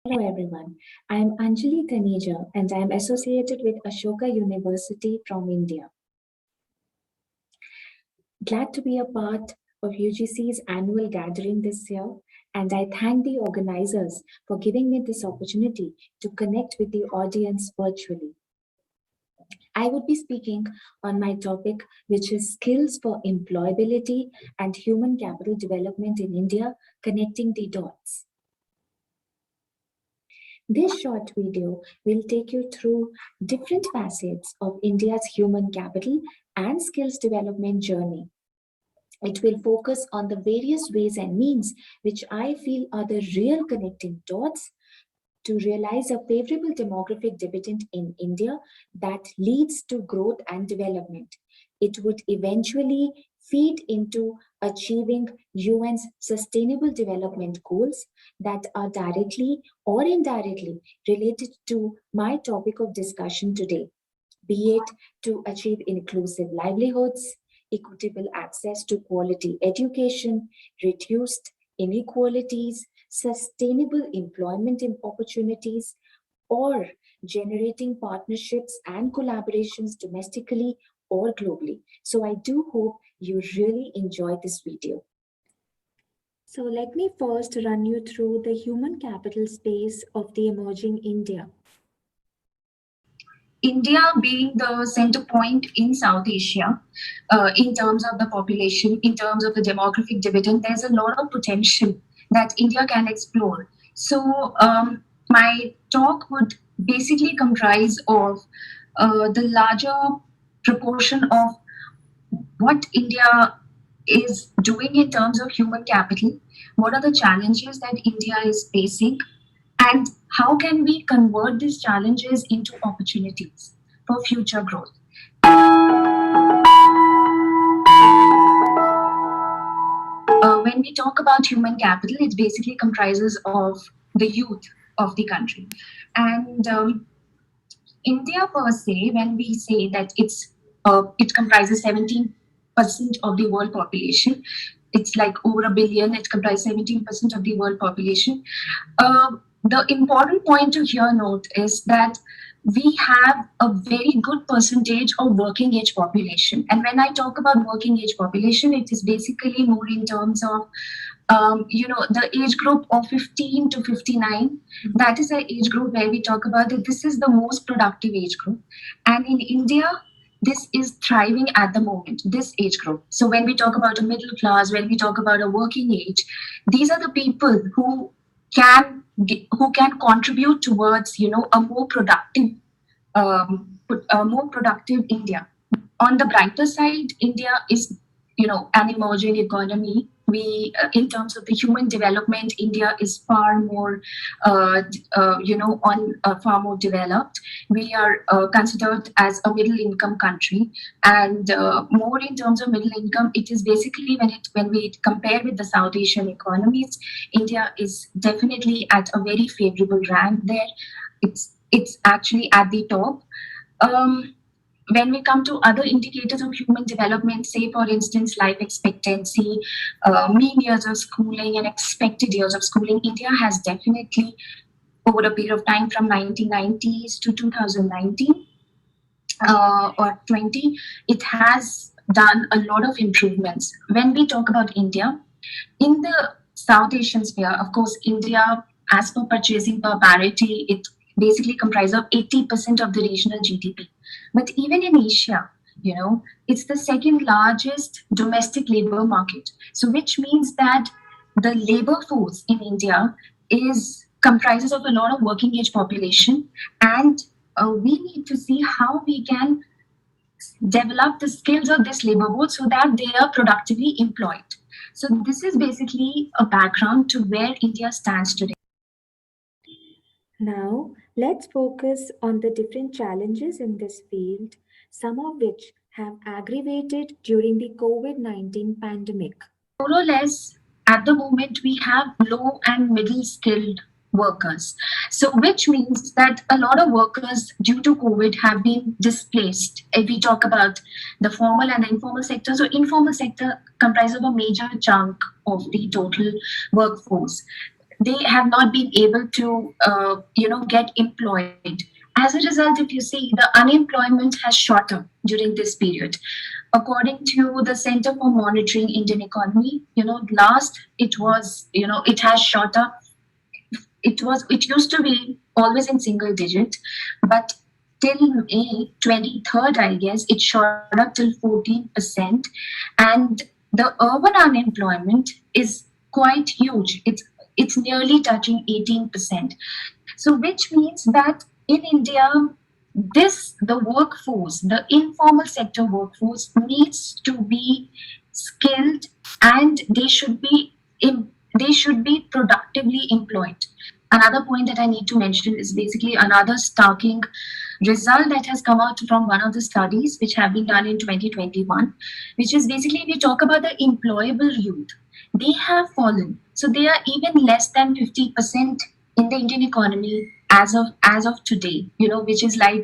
Hello everyone, I am Anjali.taneja and I am associated with Ashoka University from India. Glad to be a part of UGC's annual gathering this year, and I thank the organizers for giving me this opportunity to connect with the audience virtually. I would be speaking on my topic, which is skills for employability and human capital development in India, connecting the dots. This short video will take you through different facets of India's human capital and skills development journey. It will focus on the various ways and means which I feel are the real connecting dots to realize a favorable demographic dividend in India that leads to growth and development. It would eventually feed into achieving UN's sustainable development goals that are directly or indirectly related to my topic of discussion today, be it to achieve inclusive livelihoods, equitable access to quality education, reduced inequalities, sustainable employment opportunities, or generating partnerships and collaborations domestically or globally. So I do hope you really enjoy this video. So let me first run you through the human capital space of the emerging India. India being the center point in South Asia, in terms of the population, in terms of the demographic dividend, there's a lot of potential that India can explore. So my talk would basically comprise of the larger proportion of what India is doing in terms of human capital, what are the challenges that India is facing, and how can we convert these challenges into opportunities for future growth. When we talk about human capital, it basically comprises of the youth of the country. And India per se, when we say that it comprises 17% of the world population, it's like over a billion, it comprises 17% of the world population. The important point to here note is that we have a very good percentage of working age population. And when I talk about working age population, it is basically more in terms of the age group of 15 to 59. That is an age group where we talk about that this is the most productive age group. And in India, this is thriving at the moment, this age group. So when we talk about a middle class, when we talk about a working age, these are the people who can contribute towards a more productive India. On the brighter side, India is an emerging economy. We in terms of the human development, India is far more far more developed. We are considered as a middle income country, and more in terms of middle income, it is basically when we compare with the South Asian economies, India is definitely at a very favorable rank there. It's actually at the top. When we come to other indicators of human development, say for instance life expectancy, mean years of schooling and expected years of schooling, India has definitely over a period of time from 1990s to 2019 or 20, it has done a lot of improvements. When we talk about India, in the South Asian sphere, of course, India, as per purchasing power parity, it basically comprises of 80% of the regional GDP. But even in Asia, it's the second largest domestic labor market. So which means that the labor force in India comprises of a lot of working age population, and we need to see how we can develop the skills of this labor force so that they are productively employed. So this is basically a background to where India stands today. Now, let's focus on the different challenges in this field, some of which have aggravated during the COVID-19 pandemic. More or less, at the moment, we have low and middle skilled workers. So, which means that a lot of workers due to COVID have been displaced. If we talk about the formal and the informal sector, so informal sector comprises of a major chunk of the total workforce. they have not been able to get employed. As a result, if you see, the unemployment has shot up during this period. According to the Center for Monitoring Indian Economy, last it was, it has shot up. It used to be always in single digit, but till May 23rd, I guess, it shot up till 14%. And the urban unemployment is quite huge. It's nearly touching 18%. So which means that in India, the workforce, the informal sector workforce needs to be skilled, and they should be productively employed. Another point that I need to mention is basically another starking result that has come out from one of the studies which have been done in 2021, which is basically, if you talk about the employable youth, they have fallen. So they are even less than 50% in the Indian economy as of today, which is like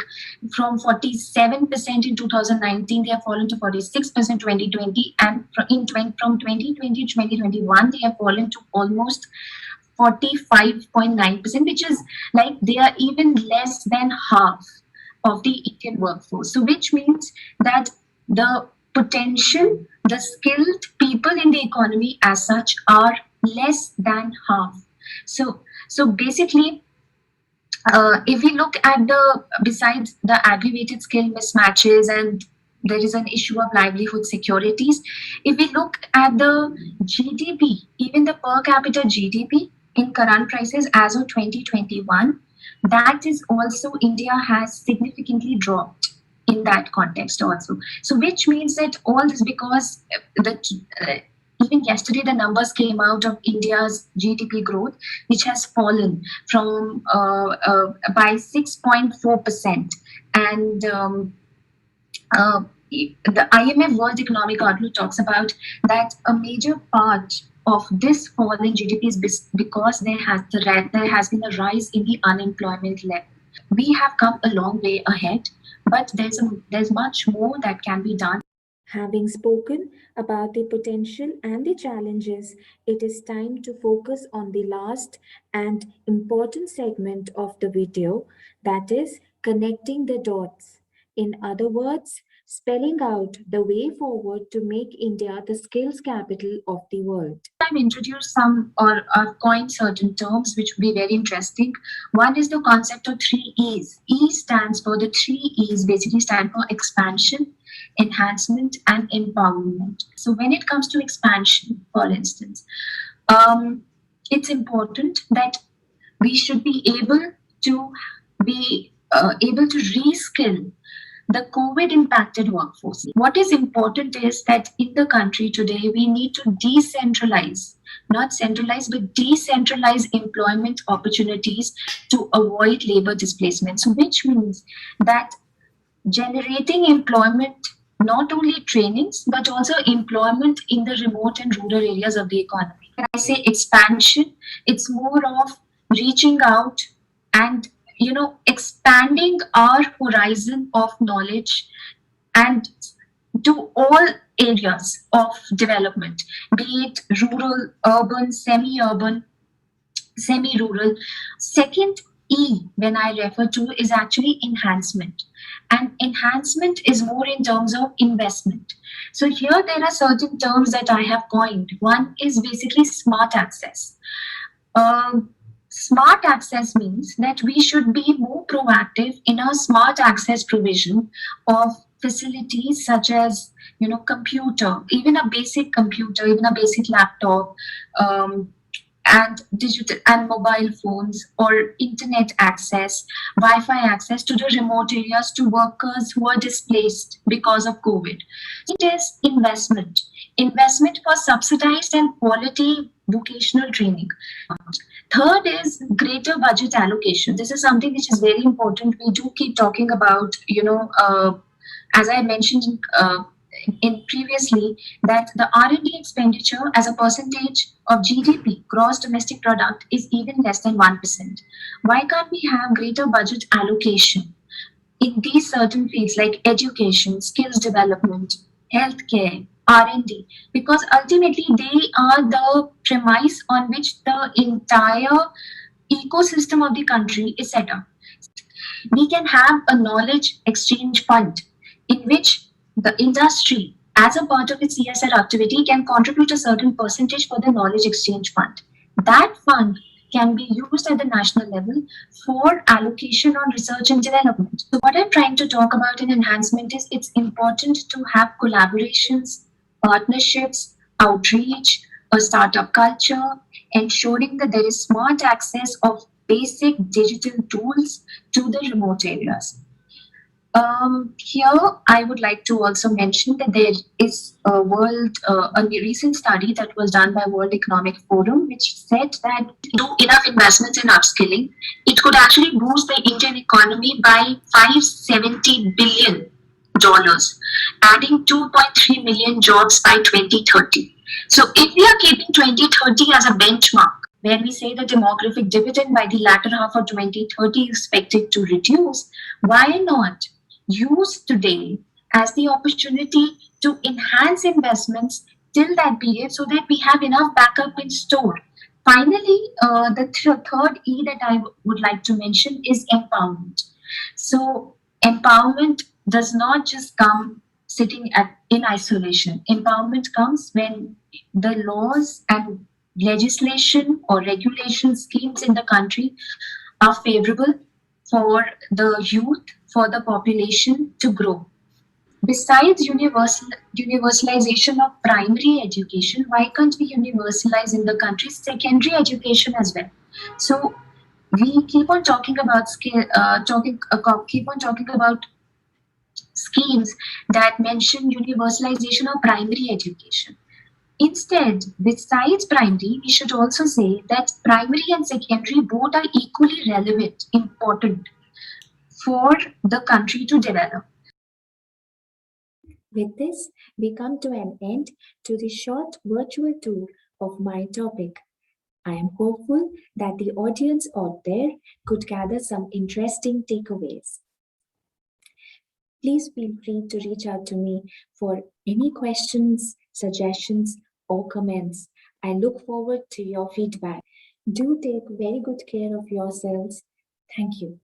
from 47% in 2019, they have fallen to 46% 2020, and from 2020 to 2021, they have fallen to almost 45.9%, which is like they are even less than half of the Indian workforce. So which means that the potential, the skilled people in the economy as such are less than half. So basically, if we look at besides the aggravated skill mismatches, and there is an issue of livelihood securities, if we look at the GDP, even the per capita GDP in current prices as of 2021, that is also, India has significantly dropped in that context also. So which means that all this, because even yesterday the numbers came out of India's GDP growth, which has fallen from by 6.4%, and the IMF World Economic Outlook talks about that a major part of this fall in GDP is because there has been a rise in the unemployment level. We have come a long way ahead, but there's much more that can be done. Having spoken about the potential and the challenges, it is time to focus on the last and important segment of the video, that is connecting the dots. In other words, spelling out the way forward to make India the skills capital of the world. I've introduced some or coined certain terms which will be very interesting. One is the concept of 3 E's. E stands for, the 3 E's basically stand for expansion, enhancement, and empowerment. So when it comes to expansion, for instance, it's important that we should be able to reskill the COVID impacted workforce. What is important is that in the country today, we need to decentralize, not centralize, but decentralize employment opportunities to avoid labor displacement. So which means that generating employment, not only trainings, but also employment in the remote and rural areas of the economy. When I say expansion, it's more of reaching out and expanding our horizon of knowledge and to all areas of development, be it rural, urban, semi-urban, semi-rural. Second E, when I refer to, is actually enhancement. And enhancement is more in terms of investment. So here there are certain terms that I have coined. One is basically smart access. Smart access means that we should be more proactive in our smart access provision of facilities such as computer, even a basic computer, even a basic laptop, and digital and mobile phones, or internet access, Wi-Fi access to the remote areas, to workers who are displaced because of COVID. It is investment for subsidized and quality vocational training. Third is greater budget allocation. This is something which is very important. We do keep talking about, as I mentioned in previously, that the R&D expenditure as a percentage of GDP, gross domestic product, is even less than 1%. Why can't we have greater budget allocation in these certain fields like education, skills development, healthcare, R&D, because ultimately they are the premise on which the entire ecosystem of the country is set up. We can have a knowledge exchange fund in which the industry, as a part of its CSR activity, can contribute a certain percentage for the knowledge exchange fund. That fund can be used at the national level for allocation on research and development. So, what I'm trying to talk about in enhancement is it's important to have collaborations, partnerships, outreach, a startup culture, ensuring that there is smart access of basic digital tools to the remote areas. Here, I would like to also mention that there is a recent study that was done by World Economic Forum, which said that do enough investments in upskilling, it could actually boost the Indian economy by $570 billion, adding 2.3 million jobs by 2030. So, if we are keeping 2030 as a benchmark, where we say the demographic dividend by the latter half of 2030 is expected to reduce, why not use today as the opportunity to enhance investments till that period so that we have enough backup in store? Finally, the third E that I would like to mention is empowerment. So, empowerment does not just come sitting in isolation. Empowerment comes when the laws and legislation or regulation schemes in the country are favorable for the youth, for the population to grow. Besides universalization of primary education, why can't we universalize in the country secondary education as well? So we keep on talking about keep on talking about schemes that mention universalization of primary education. Instead, besides primary, we should also say that primary and secondary both are equally relevant, important for the country to develop. With this, we come to an end to the short virtual tour of my topic. I am hopeful that the audience out there could gather some interesting takeaways. Please feel free to reach out to me for any questions, suggestions, or comments. I look forward to your feedback. Do take very good care of yourselves. Thank you.